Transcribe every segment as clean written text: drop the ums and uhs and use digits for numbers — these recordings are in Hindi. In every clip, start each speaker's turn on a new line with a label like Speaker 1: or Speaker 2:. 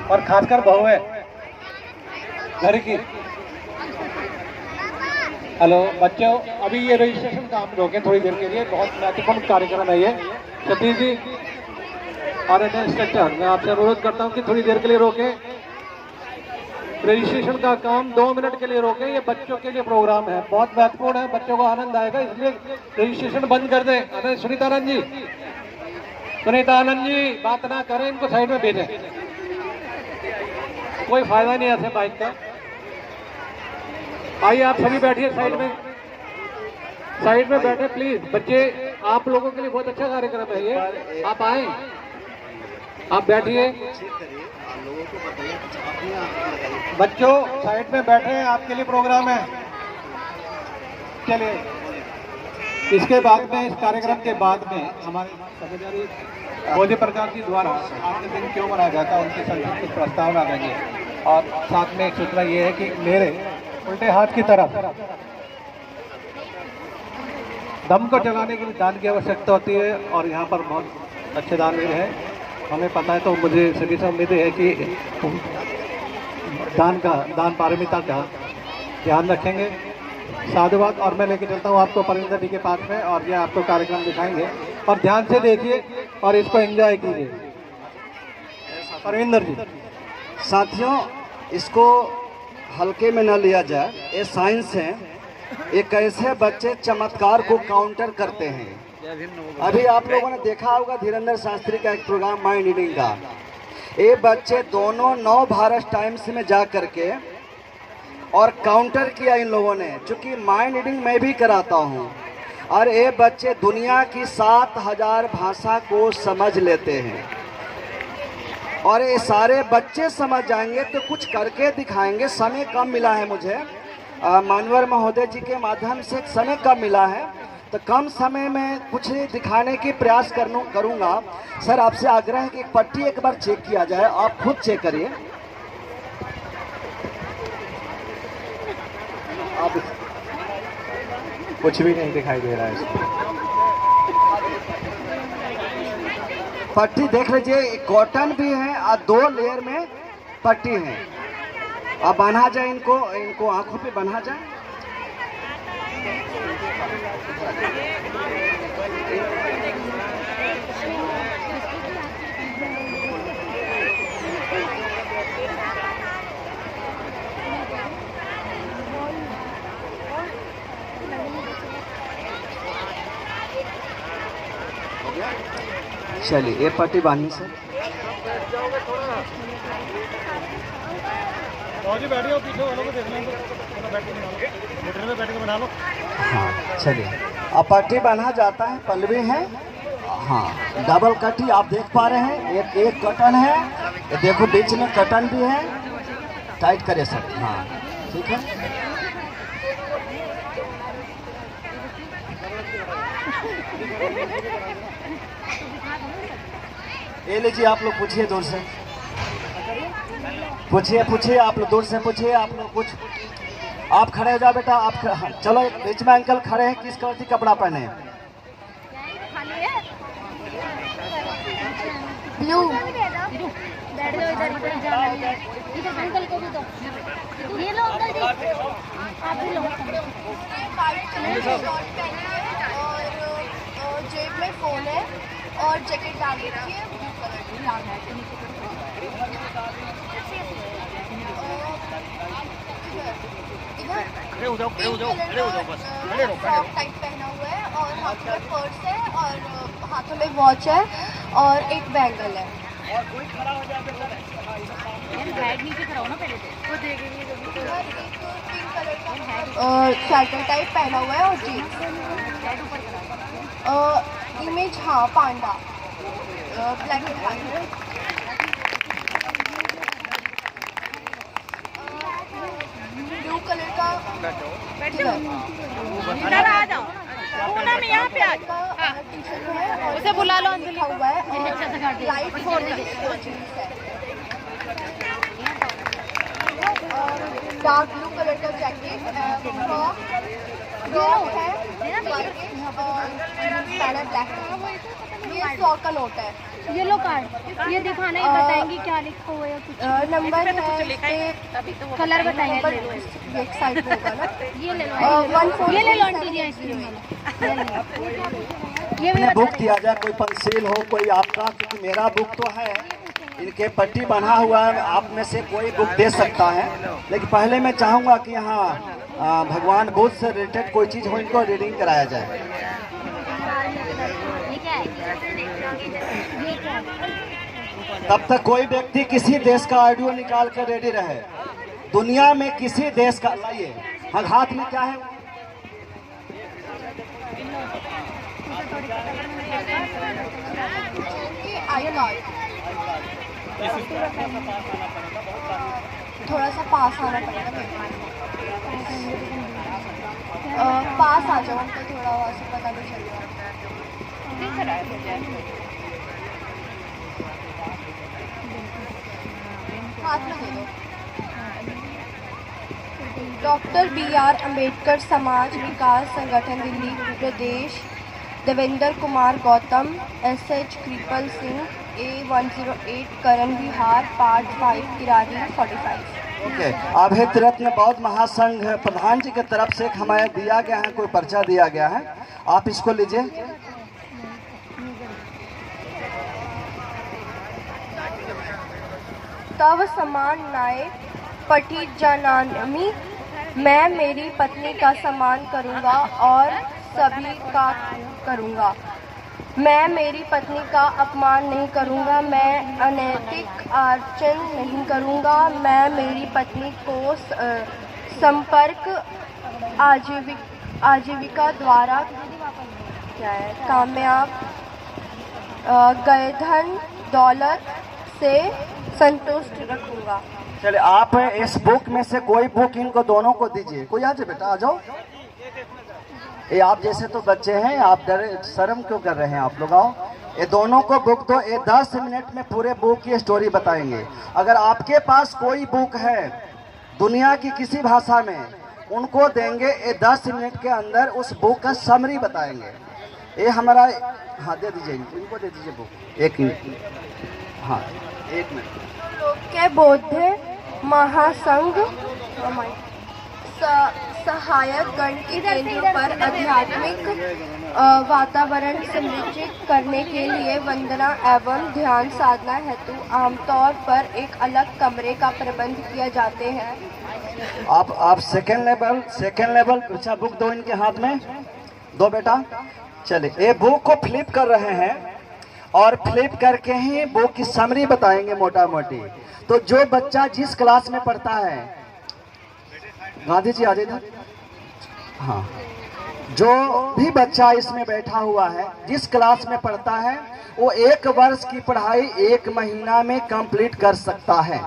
Speaker 1: और खासकर बहुएं घर की। हेलो बच्चों, अभी ये रजिस्ट्रेशन काम रोकें थोड़ी देर के लिए, बहुत महत्वपूर्ण कार्यक्रम है ये। सतीश जी और इंस्ट्रक्टर, मैं आपसे अनुरोध करता हूँ कि थोड़ी देर के लिए रोकें। रजिस्ट्रेशन का काम 2 मिनट के लिए रोकें। ये बच्चों के लिए प्रोग्राम है, बहुत महत्वपूर्ण है, बच्चों को आनंद आएगा, इसलिए रजिस्ट्रेशन बंद कर दें। अरे सुनीता आनंद जी, सुनीता आनंद जी बात ना करें, इनको साइड में भेजें, कोई फायदा नहीं ऐसे बाइक का। आइए आप सभी बैठिए साइड में बैठे प्लीज। बच्चे आप लोगों के लिए बहुत अच्छा कार्यक्रम है ये, आप आए, आप बैठिए। बच्चों साइड में बैठे हैं, आपके लिए प्रोग्राम है। चलिए, इसके बाद में, इस कार्यक्रम के बाद में हमारे सेक्रेटरी बोधि प्रकाश जी द्वारा आज के दिन क्यों मनाया जाता है उनके संक्षिप्त कुछ प्रस्तावना देंगे। और साथ में एक सूचना ये है कि मेरे उल्टे हाथ की तरफ दम को चलाने के लिए दान की आवश्यकता होती है, और यहाँ पर बहुत अच्छे दानवीर हैं, हमें पता है। तो मुझे सभी से उम्मीद है कि दान पारमिता का ध्यान रखेंगे। साधुवाद। और मैं लेके चलता हूँ आपको परविंदर जी के पास में, और ये आपको कार्यक्रम दिखाएंगे, और ध्यान से देखिए और इसको एंजॉय कीजिए। परविंदर जी।
Speaker 2: साथियों, इसको हल्के में न लिया जाए, ये साइंस है। ये कैसे बच्चे चमत्कार को काउंटर करते हैं। अभी आप लोगों ने देखा होगा धीरेन्द्र शास्त्री का एक प्रोग्राम माइंड रीडिंग का। ये बच्चे दोनों नव भारत टाइम्स में जा करके और काउंटर किया इन लोगों ने, चूँकि माइंड रीडिंग मैं भी कराता हूँ, और ये बच्चे दुनिया की 7000 भाषा को समझ लेते हैं। और ये सारे बच्चे समझ जाएंगे तो कुछ करके दिखाएंगे। समय कम मिला है मुझे, मानवर महोदय जी के माध्यम से समय कम मिला है, तो कम समय में कुछ दिखाने की प्रयास करूँगा। सर आपसे आग्रह है कि एक पट्टी एक बार चेक किया जाए, आप खुद चेक करिए। आप
Speaker 1: कुछ भी नहीं दिखाई दे रहा है इसमें।
Speaker 2: पट्टी देख लीजिए, कॉटन भी है और 2 लेयर में पट्टी है। अब बना जाए इनको आंखों पे बना जाए। चलिए, ये पट्टी बांधिए सर। हाँ चलिए, अब पट्टी बांधा जाता है, पल्लवी है। हाँ, डबल कटी आप देख पा रहे हैं। एक कटन है, ये देखो बीच में कटन भी है। टाइट करिए सर। हाँ ठीक है। ये लीजिए, आप लोग पूछिए दूर से, पूछिए आप लोग दूर से पूछिए। आप लोग कुछ, आप खड़े हो जाओ बेटा, आप चलो बीच में अंकल खड़े हैं, किस कलर की कपड़ा पहने हैं?
Speaker 3: ब्लू। बैठ जाओ इधर, अंकल को भी दो। ये लो अंकल जी, आप भी लो।
Speaker 4: और जेब में फोन है और जैकेट डाल रखी है ब्लू कलर की। फ्रॉक टाइप पहना हुआ है, और हाथों में पर्स है, और हाथों में वॉच है, और एक बैंगल है।
Speaker 3: बैग नीचे खड़ा हो ना पहले तो वो देखेंगे।
Speaker 4: पिंक कलर का साइकिल टाइप पहना हुआ है, और जीन्स। इमेज, हाँ panda, black and white. Blue colour का,
Speaker 3: इधर आ जाओ, पूनम यहाँ पे आ जाओ।
Speaker 4: टी-शर्ट है, और
Speaker 3: उसे बुला लो,
Speaker 4: लिखा हुआ है, और लाइट फोड़ जीन्स है। डार्क ब्लू कलर का जैकेट, फ्रॉक, फ्रॉक है और ब्लैक। ये 100 का नोट है।
Speaker 3: येलो कार्ड ये दिखाना ही बताएंगी क्या लिखा हुआ है कुछ
Speaker 4: नंबर है
Speaker 3: कलर बताएंगे।
Speaker 4: एक साइड में होगा ना।
Speaker 3: ये ले लो
Speaker 4: 14
Speaker 3: ये ले लो आंटी जी आइसक्रीम वाला ये भी
Speaker 2: इन्हें बुक दिया जाए, कोई पेंसिल हो कोई आपका, क्योंकि मेरा बुक तो है, इनके पट्टी बना हुआ है, आप में से कोई बुक दे सकता है। लेकिन पहले मैं चाहूँगा कि यहाँ भगवान बुद्ध से रिलेटेड कोई चीज़ हो, इनको रीडिंग कराया जाए। तब तक कोई व्यक्ति किसी देश का ऑडियो निकाल कर रेडी रहे। दुनिया में किसी देश का, लाइए हाथ में क्या है,
Speaker 4: आई कार्ड। थोड़ा सा पास आना पड़ेगा मेरे पास आ जाओ, उनको थोड़ा वहाँ से पता नहीं चल रहा। हाथ में दे दो। डॉक्टर BR अम्बेडकर समाज विकास संगठन दिल्ली प्रदेश, देवेंद्र कुमार गौतम, SH कृपल सिंह, A108 करण विहार, पार्ट 5 किरारी 45।
Speaker 2: ओके, अभेद रत्न बौद्ध महासंघ प्रधान जी की तरफ से हमें दिया गया है, कोई पर्चा दिया गया है, आप इसको लीजिए।
Speaker 4: तव समान नाय पठित जनामी, मैं मेरी पत्नी का सम्मान करूंगा और सभी का करूंगा। मैं मेरी पत्नी का अपमान नहीं करूंगा, मैं अनैतिक आचरण नहीं करूंगा, मैं मेरी पत्नी को संपर्क आजीविका द्वारा क्या है कामयाब गए धन दौलत से संतुष्ट रखूंगा।
Speaker 2: चलिए, आप इस बुक में से कोई बुक इनको दोनों को दीजिए। कोई आ जाए बेटा, आ जाओ। ये आप जैसे तो बच्चे हैं, आप शर्म क्यों कर रहे हैं आप लोग? आओ, ये दोनों को बुक दो। ये 10 मिनट में पूरे बुक की स्टोरी बताएंगे। अगर आपके पास कोई बुक है दुनिया की किसी भाषा में, उनको देंगे, ये 10 मिनट के अंदर उस बुक का समरी बताएंगे। ये हमारा, हाँ दे दीजिए इनको, दे दीजिए बुक। एक मिनट, हाँ 1 मिनट।
Speaker 4: के बौद्ध महासंघ सहायक गण के केंद्र पर आध्यात्मिक वातावरण समृद्धित करने के लिए वंदना एवं ध्यान साधना हेतु आमतौर पर एक अलग कमरे का प्रबंध किया जाते हैं।
Speaker 2: आप सेकेंड लेवल अच्छा बुक दो इनके हाथ में, दो बेटा। चलिए, ये बुक को फ्लिप कर रहे हैं और फ्लिप करके ही बुक की समरी बताएंगे मोटा मोटी। तो जो बच्चा जिस क्लास में पढ़ता है, गांधी जी आ जाइए। हाँ, जो भी बच्चा इसमें बैठा हुआ है जिस क्लास में पढ़ता है, वो 1 वर्ष की पढ़ाई 1 महीना में कंप्लीट कर सकता है।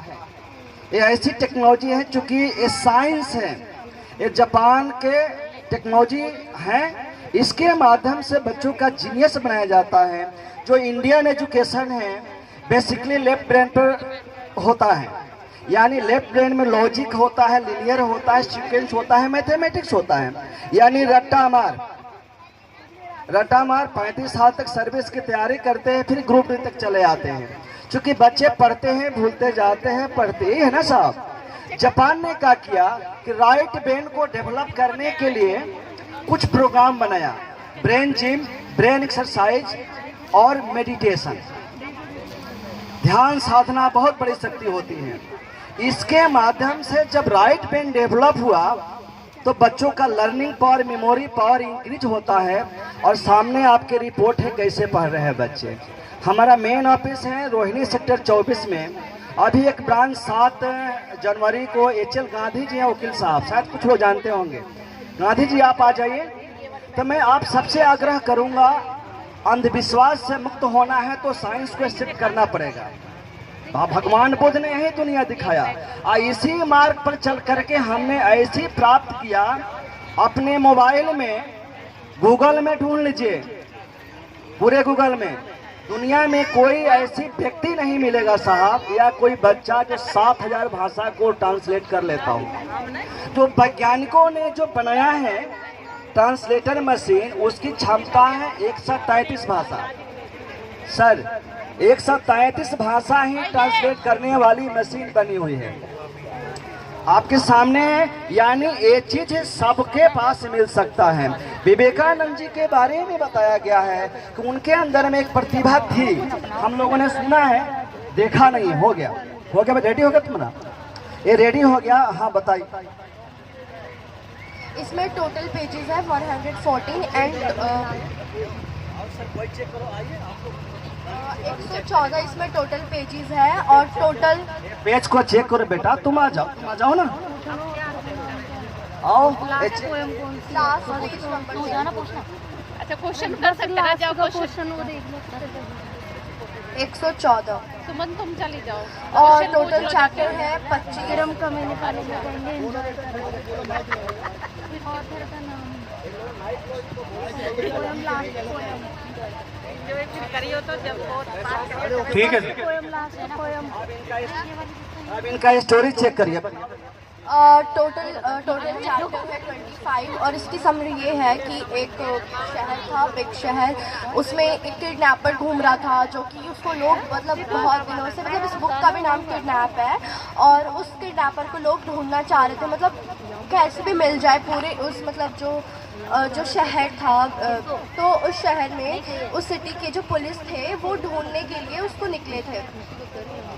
Speaker 2: ये ऐसी टेक्नोलॉजी है, चूंकि ये साइंस है, ये जापान के टेक्नोलॉजी है। इसके माध्यम से बच्चों का जीनियस बनाया जाता है। जो इंडियन एजुकेशन है बेसिकली लेफ्ट ब्रेन पर होता है, यानी लेफ्ट ब्रेन में लॉजिक होता है, लिनियर होता है, सीक्वेंस होता है, मैथमेटिक्स होता है, यानी रट्टा मार 35 साल तक सर्विस की तैयारी करते हैं, फिर ग्रुप डी तक चले आते हैं। क्योंकि बच्चे पढ़ते हैं, भूलते जाते हैं, पढ़ते ही है ना साहब। जापान ने क्या किया कि राइट ब्रेन को डेवलप करने के लिए कुछ प्रोग्राम बनाया, ब्रेन जिम, ब्रेन एक्सरसाइज और मेडिटेशन। ध्यान साधना बहुत बड़ी शक्ति होती है। इसके माध्यम से जब राइट ब्रेन डेवलप हुआ तो बच्चों का learning power, memory power increase होता है। और सामने आपके रिपोर्ट है कैसे पढ़ रहे हैं बच्चे। हमारा मेन ऑफिस है रोहिणी सेक्टर 24 में। अभी एक ब्रांच 7 जनवरी को HL गांधी जी हैं, वकील साहब, शायद कुछ लोग जानते होंगे। गांधी जी आप आ जाइए। तो मैं आप सबसे आग्रह करूंगा, अंधविश्वास से मुक्त होना है तो साइंस को एक्सेप्ट करना पड़ेगा। भगवान बुद्ध ने यही दुनिया दिखाया और इसी मार्ग पर चल करके हमने ऐसी प्राप्त किया। अपने मोबाइल में, गूगल में ढूंढ लीजिए, पूरे गूगल में दुनिया में कोई ऐसी व्यक्ति नहीं मिलेगा साहब, या कोई बच्चा जो 7000 भाषा को ट्रांसलेट कर लेता हो। तो वैज्ञानिकों ने जो बनाया है ट्रांसलेटर मशीन, उसकी क्षमता है 133 भाषा। सर 133 भाषा ही ट्रांसलेट करने वाली मशीन बनी हुई है आपके सामने है, यानी ये चीज सबके पास मिल सकता है। विवेकानंद जी के बारे में बताया गया है कि उनके अंदर में एक प्रतिभा थी, हम लोगों ने सुना है, देखा नहीं। हो गया रेडी हो गया तुम्हारा? ये रेडी हो गया। हाँ बताइए।
Speaker 4: इसमें टोटल पेजेस है 114 एंड 114 इसमें टोटल पेजेस है और टोटल
Speaker 2: पेज को चेक करो बेटा। तुम आ जाओ ना, आओ।
Speaker 4: लास्ट पेज नंबर
Speaker 3: पूछना।
Speaker 5: अच्छा क्वेश्चन कर सकते हैं, जाओ क्वेश्चन
Speaker 3: वो देख लो।
Speaker 4: 114
Speaker 5: सुमन तुम चली जाओ।
Speaker 4: और टोटल चैप्टर है 25।
Speaker 3: हम कमेंट करेंगे ऑथर का नाम पोएम लास्ट पोएम
Speaker 5: करियो तो जब बहुत
Speaker 1: ठीक है।
Speaker 3: पोएम लास्ट है ना पोएम।
Speaker 2: अब इनका स्टोरी चेक करिए।
Speaker 4: टोटल चैप्टर है 25 और इसकी समरी ये है कि एक शहर था, बिग शहर, उसमें एक किडनैपर घूम रहा था जो कि उसको लोग मतलब बहुत दिनों से, मतलब इस बुक का भी नाम किडनैप है, और उस किडनैपर को लोग ढूंढना चाह रहे थे, मतलब कैसे भी मिल जाए पूरे उस मतलब जो शहर था। तो उस शहर में उस सिटी के जो पुलिस थे वो ढूंढने के लिए उसको निकले थे,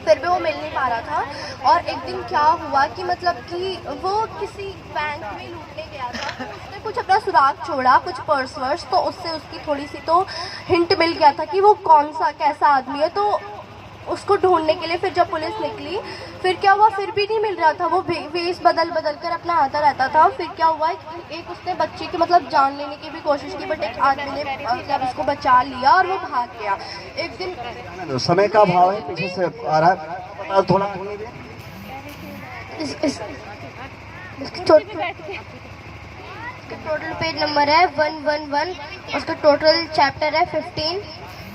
Speaker 4: फिर भी वो मिल नहीं पा रहा था। और एक दिन क्या हुआ कि मतलब कि वो किसी बैंक में लूटने गया था, उसने कुछ अपना सुराग छोड़ा, कुछ पर्स वर्स, तो उससे उसकी थोड़ी सी तो हिंट मिल गया था कि वो कौन सा कैसा आदमी है। तो उसको ढूंढने के लिए फिर जब पुलिस निकली, फिर क्या हुआ, फिर भी नहीं मिल रहा था। वो वेश बदल कर अपना आता रहता था। फिर क्या हुआ, एक उसने बच्चे की मतलब जान लेने की भी कोशिश की, बट एक आदमी ने मतलब उसको बचा लिया और वो भाग गया। एक दिन
Speaker 2: समय का भाव है, पीछे से आ रहा है थोड़ा।
Speaker 3: टोटल पेज नंबर है 111, उसका टोटल चैप्टर है 15।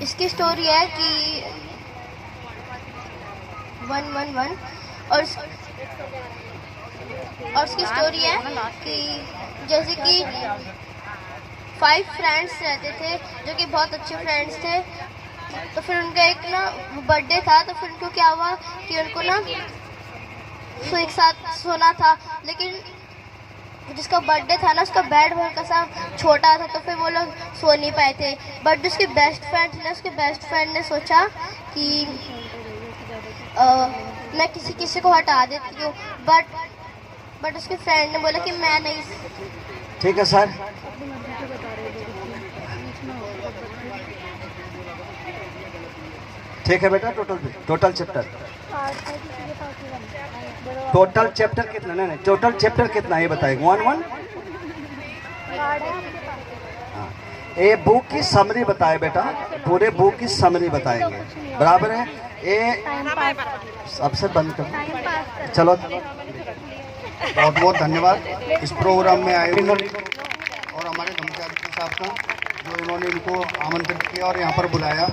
Speaker 3: इसकी स्टोरी है कि 111 और उसकी स्टोरी है कि जैसे कि 5 फ्रेंड्स रहते थे जो कि बहुत अच्छे फ्रेंड्स थे। तो फिर उनका एक ना बर्थडे था, तो फिर उनको क्या हुआ कि उनको ना एक साथ सोना था, लेकिन जिसका बर्थडे था ना उसका बेड हल्का सा छोटा था, तो फिर वो लोग सो नहीं पाए थे। बट जो उसके बेस्ट फ्रेंड थे ना, उसके बेस्ट फ्रेंड ने सोचा कि मैं किसी को हटा देती हूँ, बट उसके फ्रेंड ने बोला कि मैं नहीं।
Speaker 2: ठीक है सर। ठीक है बेटा। टोटल चैप्टर कितना? नहीं टोटल चैप्टर कितना ये बताएगा। 1 ये बुक की समरी बताए बेटा, पूरे बुक की समरी बताएंगे, बराबर है। ये सबसे बंद कर। चलो
Speaker 6: बहुत बहुत धन्यवाद इस प्रोग्राम में आए और हमारे धमचारी साहब का, जो इन्होंने इनको आमंत्रित किया और यहाँ पर बुलाया।